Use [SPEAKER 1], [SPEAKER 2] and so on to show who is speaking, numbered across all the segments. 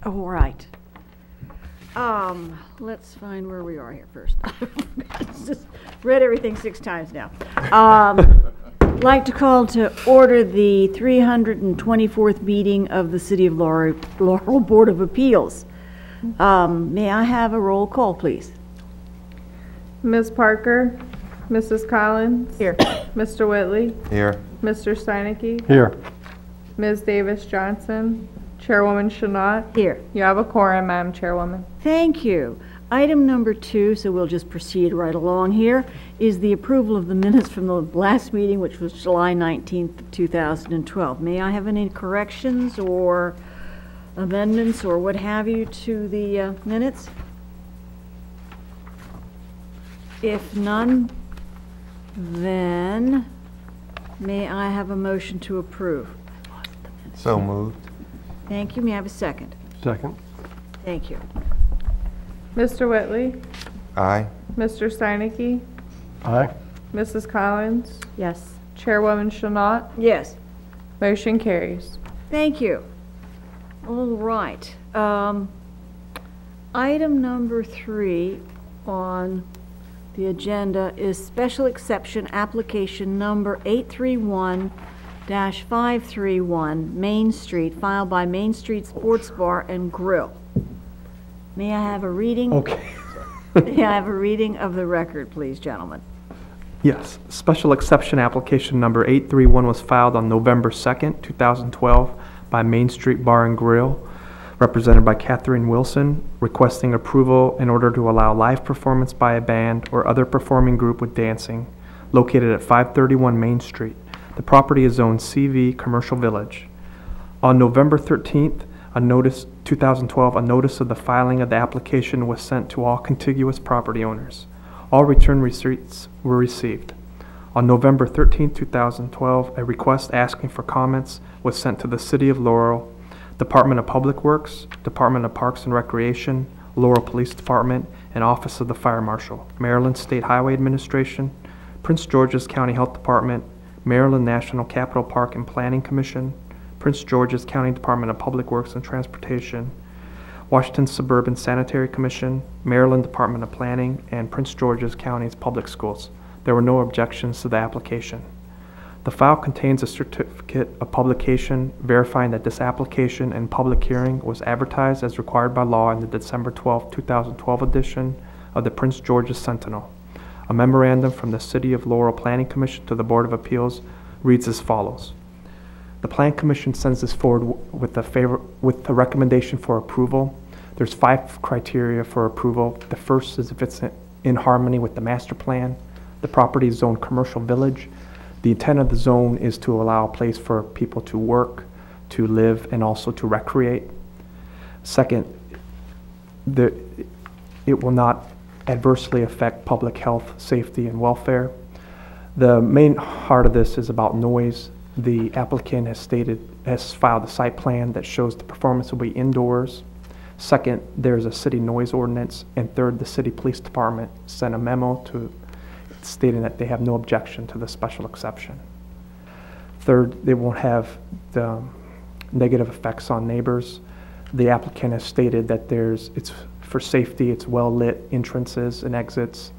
[SPEAKER 1] All right. Let's find where we are here first. I've just read everything 6 times now. I'd like to call to order the 324th meeting of the City of Laurel Board of Appeals. May I have a roll call, please?
[SPEAKER 2] Ms. Parker, Mrs. Collins.
[SPEAKER 1] Here.
[SPEAKER 2] Mr. Whitley.
[SPEAKER 3] Here.
[SPEAKER 2] Mr. Steinecke.
[SPEAKER 3] Here.
[SPEAKER 2] Ms. Davis Johnson. Chairwoman Chanot.
[SPEAKER 1] Here.
[SPEAKER 2] You have a quorum, Madam Chairwoman.
[SPEAKER 1] Thank you. Item number 2, so we'll just proceed right along here, is the approval of the minutes from the last meeting, which was July 19th, 2012. May I have any corrections or amendments or what have you to the minutes? If none, then may I have a motion to approve?
[SPEAKER 3] So moved.
[SPEAKER 1] Thank you. May I have a second?
[SPEAKER 3] Second.
[SPEAKER 1] Thank you.
[SPEAKER 2] Mr. Whitley.
[SPEAKER 3] Aye.
[SPEAKER 2] Mr. Steinecke.
[SPEAKER 3] Aye.
[SPEAKER 2] Mrs. Collins.
[SPEAKER 1] Yes.
[SPEAKER 2] Chairwoman Chanot.
[SPEAKER 1] Yes.
[SPEAKER 2] Motion carries.
[SPEAKER 1] Thank you. All right. Item number 3 on the agenda is special exception application number 831-531 Main Street, filed by Main Street Sports Bar and Grill. May I have a reading?
[SPEAKER 4] Okay.
[SPEAKER 1] May I have a reading of the record, please, gentlemen?
[SPEAKER 4] Yes. Special exception application number 831 was filed on November 2nd, 2012 by Main Street Bar and Grill, represented by Catherine Wilson, requesting approval in order to allow live performance by a band or other performing group with dancing located at 531 Main Street. The property is zoned CV Commercial Village. On November 13th, 2012, a notice of the filing of the application was sent to all contiguous property owners. All return receipts were received. On November 13, 2012, a request asking for comments was sent to the City of Laurel, Department of Public Works, Department of Parks and Recreation, Laurel Police Department, and Office of the Fire Marshal, Maryland State Highway Administration, Prince George's County Health Department, Maryland National Capital Park and Planning Commission, Prince George's County Department of Public Works and Transportation, Washington Suburban Sanitary Commission, Maryland Department of Planning, and Prince George's County's Public Schools. There were no objections to the application. The file contains a certificate of publication verifying that this application and public hearing was advertised as required by law in the December 12, 2012 edition of the Prince George's Sentinel. A memorandum from the City of Laurel Planning Commission to the Board of Appeals reads as follows. The Plan Commission sends this forward with the recommendation for approval. There's 5 criteria for approval. The first is if it's in harmony with the master plan. The property is zoned commercial village. The intent of the zone is to allow a place for people to work, to live, and also to recreate. Second, it will not adversely affect public health, safety, and welfare. The main heart of this is about noise. The applicant has filed a site plan that shows the performance will be indoors. Second, there's a city noise ordinance. And third, the city police department sent a memo stating that they have no objection to the special exception. Third, they won't have the negative effects on neighbors. The applicant has stated that it's for safety, it's well-lit entrances and exits.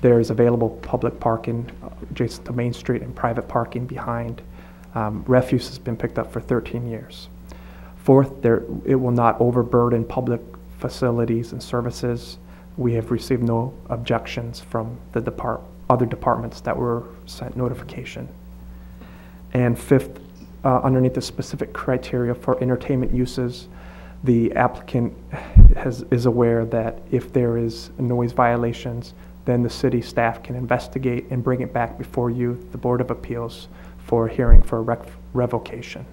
[SPEAKER 4] There's available public parking adjacent to Main Street and private parking behind. Refuse has been picked up for 13 years. Fourth, it will not overburden public facilities and services. We have received no objections from the other departments that were sent notification. And fifth, underneath the specific criteria for entertainment uses, the applicant is aware that if there is noise violations, then the city staff can investigate and bring it back before you, the Board of Appeals, for a hearing for revocation.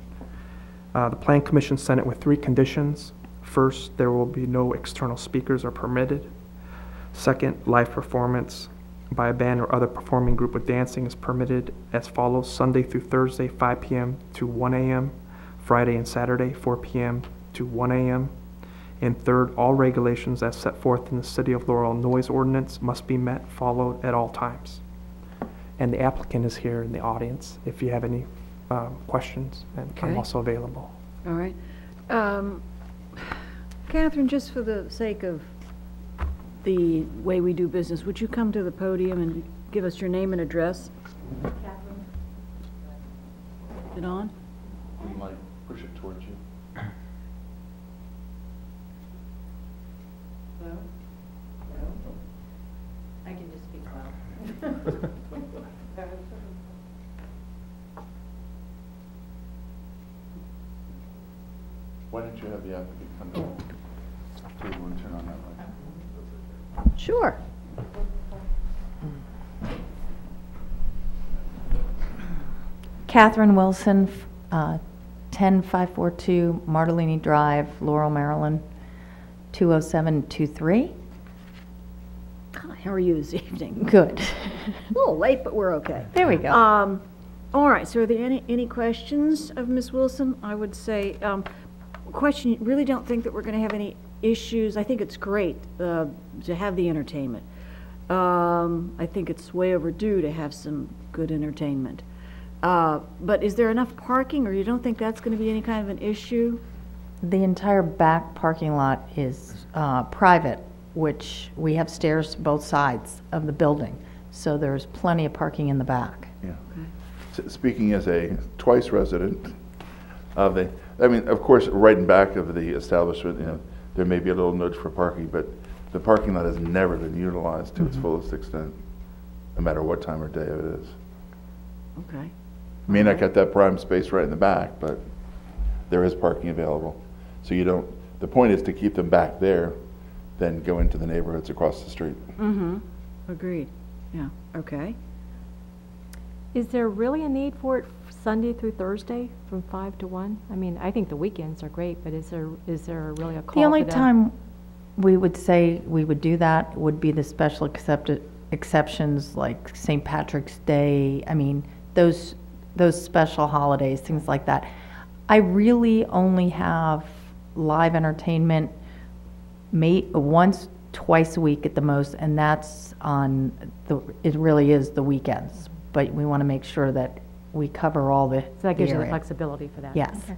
[SPEAKER 4] The Plan Commission sent it with 3 conditions. First, there will be no external speakers are permitted. Second, live performance by a band or other performing group with dancing is permitted as follows: Sunday through Thursday, 5 p.m. to 1 a.m., Friday and Saturday, 4 p.m. to 1 a.m. And third, all regulations as set forth in the City of Laurel noise ordinance must be followed at all times. And the applicant is here in the audience if you have any questions, and I'm also available.
[SPEAKER 1] All right. Catherine, just for the sake of the way we do business, would you come to the podium and give us your name and address? Catherine. Is it on?
[SPEAKER 5] You might push it towards you.
[SPEAKER 1] Hello? Hello? I can just speak loud.
[SPEAKER 5] Why don't you have the applicant come to the table and turn on that light?
[SPEAKER 1] Sure.
[SPEAKER 6] Catherine Wilson, 10542 Martellini Drive, Laurel, Maryland, 20723.
[SPEAKER 1] Hi, how are you this evening?
[SPEAKER 6] Good.
[SPEAKER 1] A little late, but we're okay.
[SPEAKER 6] There we go.
[SPEAKER 1] All right, so are there any questions of Ms. Wilson? I would say, question, really don't think that we're going to have any issues. I think it's great to have the entertainment. I think it's way overdue to have some good entertainment. But is there enough parking, or you don't think that's going to be any kind of an issue?
[SPEAKER 6] The entire back parking lot is private, which we have stairs to both sides of the building. So there's plenty of parking in the back.
[SPEAKER 5] Yeah.
[SPEAKER 1] Okay.
[SPEAKER 5] Speaking as a twice resident of of course, right in back of the establishment, there may be a little nudge for parking, but the parking lot has never been utilized to its fullest extent, no matter what time of day it is.
[SPEAKER 1] Okay.
[SPEAKER 5] May not get that prime space right in the back, but there is parking available. So the point is to keep them back there, then go into the neighborhoods across the street.
[SPEAKER 1] Mm-hmm. Agreed. Yeah, okay.
[SPEAKER 7] Is there really a need for it Sunday through Thursday from 5 to 1? I mean, I think the weekends are great, but is there really a call
[SPEAKER 6] The only
[SPEAKER 7] for that?
[SPEAKER 6] time we would say we would do that would be the special exceptions like St. Patrick's Day. I mean, those special holidays, things like that. I really only have live entertainment once, twice a week at the most, and that's it really is the weekends. But we want to make sure that we cover all the
[SPEAKER 7] So that gives you the
[SPEAKER 6] area.
[SPEAKER 7] flexibility for that?
[SPEAKER 6] Yes.
[SPEAKER 7] Okay.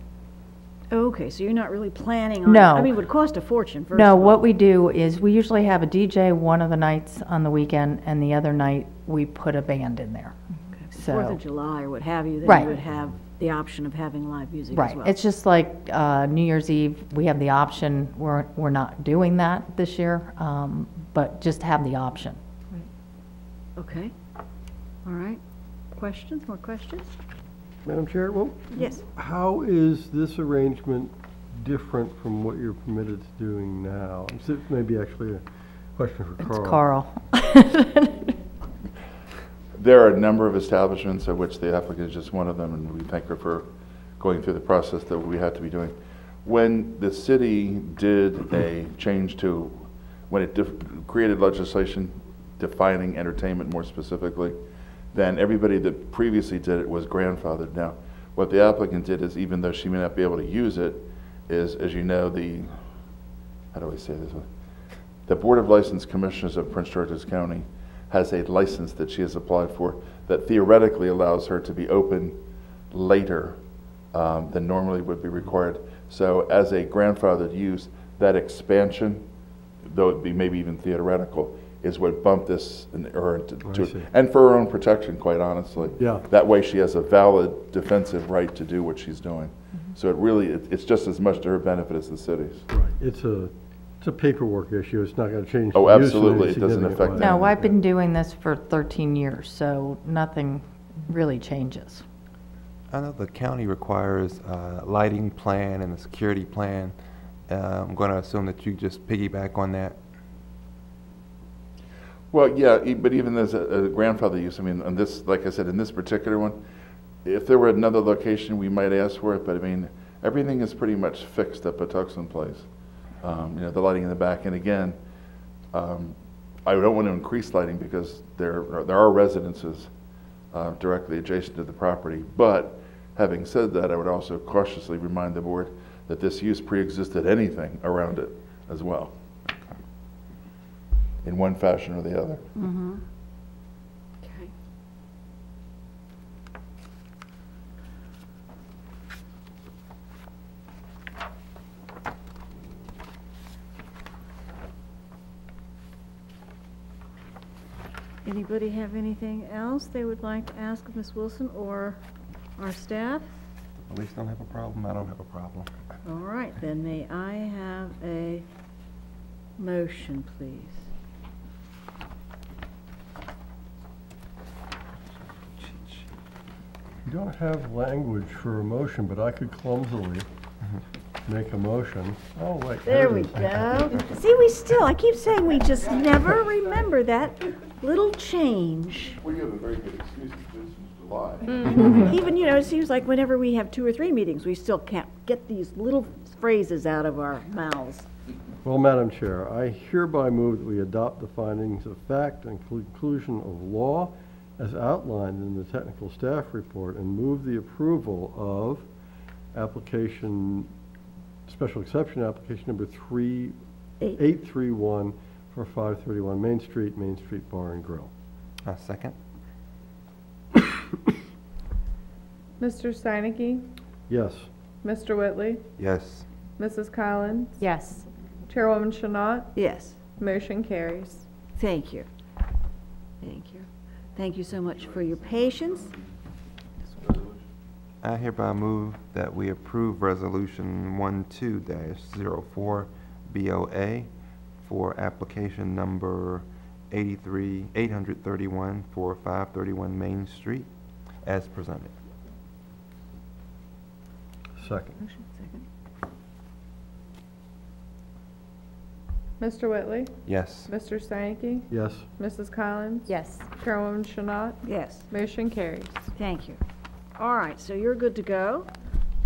[SPEAKER 1] Okay, so you're not really planning on...
[SPEAKER 6] No.
[SPEAKER 1] I mean, it would cost a fortune, first
[SPEAKER 6] No,
[SPEAKER 1] of all.
[SPEAKER 6] what we do is we usually have a DJ one of the nights on the weekend, and the other night we put a band in there.
[SPEAKER 1] Okay, if it's
[SPEAKER 6] So-
[SPEAKER 1] 4th of July or what have you, then
[SPEAKER 6] Right.
[SPEAKER 1] you would have the option of having live music as
[SPEAKER 6] Right.
[SPEAKER 1] well.
[SPEAKER 6] It's just like New Year's Eve, we have the option. We're not doing that this year, but just have the option.
[SPEAKER 1] Okay. All right. Questions? More questions?
[SPEAKER 8] Madam Chair, well,
[SPEAKER 1] Yes.
[SPEAKER 8] how is this arrangement different from what you're permitted to doing now? This may be actually a question for
[SPEAKER 6] It's
[SPEAKER 8] Carl.
[SPEAKER 6] Carl.
[SPEAKER 5] There are a number of establishments of which the applicant is just one of them, and we thank her for going through the process that we have to be doing. When the city did a change to, when it created legislation defining entertainment more specifically, then everybody that previously did it was grandfathered. Now, what the applicant did is, even though she may not be able to use it, is, as you know, how do I say this? The Board of License Commissioners of Prince George's County has a license that she has applied for that theoretically allows her to be open later than normally would be required. So as a grandfathered use, that expansion, though it be maybe even theoretical, is what bumped this
[SPEAKER 8] I see.
[SPEAKER 5] and for her own protection, quite honestly.
[SPEAKER 8] Yeah.
[SPEAKER 5] That way she has a valid defensive right to do what she's doing. So it's just as much to her benefit as the city's.
[SPEAKER 8] Right. It's a paperwork issue. It's not going to change.
[SPEAKER 5] Oh,
[SPEAKER 8] the use in
[SPEAKER 5] absolutely.
[SPEAKER 8] any
[SPEAKER 5] It doesn't
[SPEAKER 8] significant
[SPEAKER 5] affect
[SPEAKER 8] way.
[SPEAKER 5] that.
[SPEAKER 6] No, I've been doing this for 13 years, so nothing really changes.
[SPEAKER 3] I know the county requires a lighting plan and a security plan. I'm going to assume that you just piggyback on that.
[SPEAKER 5] Well, yeah, but even as a grandfather use, I mean, on this, like I said, in this particular one, if there were another location, we might ask for it, but I mean, everything is pretty much fixed at Patuxent Place. The lighting in the back, and again, I don't want to increase lighting because there are residences directly adjacent to the property, but having said that, I would also cautiously remind the board that this use pre-existed anything around it as well, in one fashion or the other.
[SPEAKER 1] Mm-hmm. Okay. Anybody have anything else they would like to ask of Ms. Wilson or our staff?
[SPEAKER 3] Police don't have a problem, I don't have a problem.
[SPEAKER 1] All right, then may I have a motion, please?
[SPEAKER 8] You don't have language for a motion, but I could clumsily make a motion. Oh, wait.
[SPEAKER 1] There
[SPEAKER 8] it
[SPEAKER 1] we
[SPEAKER 8] is.
[SPEAKER 1] go. See, I keep saying we just never remember that little change.
[SPEAKER 5] Well, you have a very good excuse to do since July.
[SPEAKER 1] Even, it seems like whenever we have 2 or 3 meetings, we still can't get these little phrases out of our mouths.
[SPEAKER 8] Well, Madam Chair, I hereby move that we adopt the findings of fact and conclusion of law as outlined in the technical staff report and move the approval of special exception application number 831 for 531 Main Street Bar and Grill.
[SPEAKER 3] Second?
[SPEAKER 2] Mr. Steinecke?
[SPEAKER 8] Yes.
[SPEAKER 2] Mr. Whitley?
[SPEAKER 3] Yes.
[SPEAKER 2] Mrs. Collins?
[SPEAKER 7] Yes.
[SPEAKER 2] Chairwoman Chanot?
[SPEAKER 1] Yes,
[SPEAKER 2] Motion carries.
[SPEAKER 1] thank you. Thank you. Thank you so much for your patience.
[SPEAKER 3] I hereby move that we approve Resolution 12-04 BOA for application number 831 for 531 Main Street as presented.
[SPEAKER 8] Second.
[SPEAKER 1] Second.
[SPEAKER 2] Mr. Whitley?
[SPEAKER 3] Yes.
[SPEAKER 2] Mr. Steinecke?
[SPEAKER 8] Yes.
[SPEAKER 2] Mrs. Collins?
[SPEAKER 7] Yes.
[SPEAKER 2] Chairwoman Chanot?
[SPEAKER 1] Yes,
[SPEAKER 2] Motion carries.
[SPEAKER 1] thank you. All right, so you're good to go.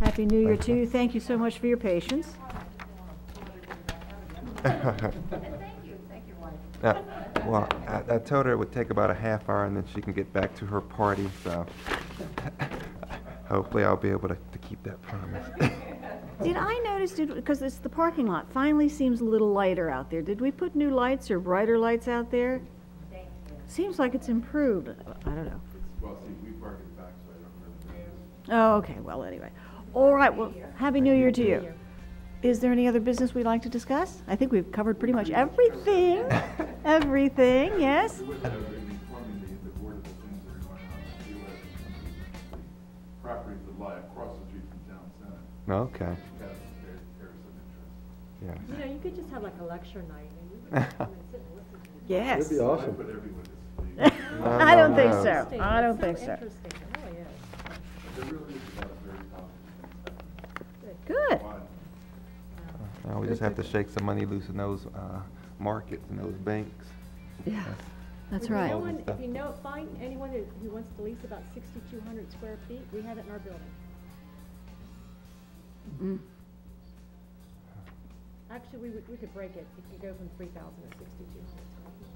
[SPEAKER 1] Happy New Year
[SPEAKER 3] Thank
[SPEAKER 1] to
[SPEAKER 3] you.
[SPEAKER 1] you. Thank you so much for your patience.
[SPEAKER 3] Well, I told her it would take about a half hour and then she can get back to her party, so hopefully I'll be able to keep that promise.
[SPEAKER 1] Did I notice, because it's the parking lot, finally seems a little lighter out there. Did we put new lights or brighter lights out there? Seems like it's improved. I don't know.
[SPEAKER 5] Well, see, we park in the back, so I don't really.
[SPEAKER 1] Oh, okay, well, anyway. All right, well, Happy New Year to you. Is there any other business we'd like to discuss? I think we've covered pretty much everything. Everything, yes?
[SPEAKER 5] Informing the board of the things that are going on in the US, properties that lie across the street from town center.
[SPEAKER 3] Okay,
[SPEAKER 5] That's there's some interest.
[SPEAKER 3] yeah.
[SPEAKER 7] You could just have like a lecture night and you could come and sit and listen to it.
[SPEAKER 1] Yes.
[SPEAKER 8] That'd be awesome.
[SPEAKER 5] Put everyone to sleep.
[SPEAKER 1] I don't think
[SPEAKER 3] no.
[SPEAKER 1] so.
[SPEAKER 7] Interesting.
[SPEAKER 1] I don't
[SPEAKER 7] It's
[SPEAKER 1] think
[SPEAKER 7] so
[SPEAKER 1] so.
[SPEAKER 7] interesting. It really is.
[SPEAKER 5] There really is a lot of very positive things happening.
[SPEAKER 1] Good.
[SPEAKER 5] Why?
[SPEAKER 3] Now we just have to shake some money loose in those markets and those banks.
[SPEAKER 1] Yeah, that's
[SPEAKER 7] If you
[SPEAKER 1] right.
[SPEAKER 7] know if you find anyone who wants to lease about 6,200 square feet, we have it in our building.
[SPEAKER 1] Mm.
[SPEAKER 7] Actually, we could break it. It could go from 3,000 to 6,200 square feet.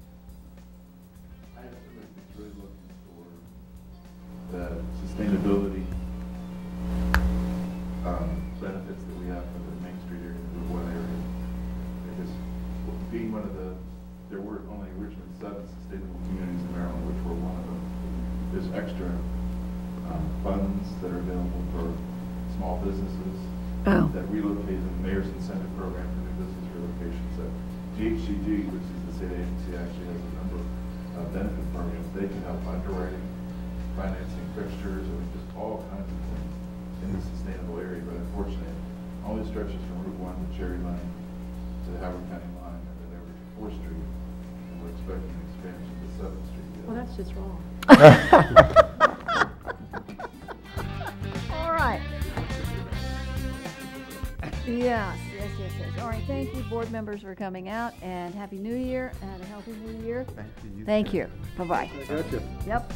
[SPEAKER 5] I have somebody that's really looking for the sustainability benefits that we have for the Main Street area, the one area. Because being one of there were only originally 7 sustainable communities in Maryland, which were one of them. There's extra funds that are available for small businesses
[SPEAKER 1] Oh.
[SPEAKER 5] that relocate in the mayor's incentive program for new business relocation. So GHCG, which is the state agency, actually has a number of benefit programs. They can help underwriting, financing fixtures, and just all kinds of things in the sustainable area. But unfortunately, it only stretches from Route 1 to Cherry Lane to the Howard County line and then over to 4th Street. And we're expecting an expansion to 7th Street.
[SPEAKER 7] Well, that's just wrong.
[SPEAKER 1] All right. Yes. All right, thank you, board members, for coming out, and Happy New Year, and a healthy New Year.
[SPEAKER 3] Thank you.
[SPEAKER 1] Thank you. Bye-bye.
[SPEAKER 8] I got you.
[SPEAKER 1] Yep.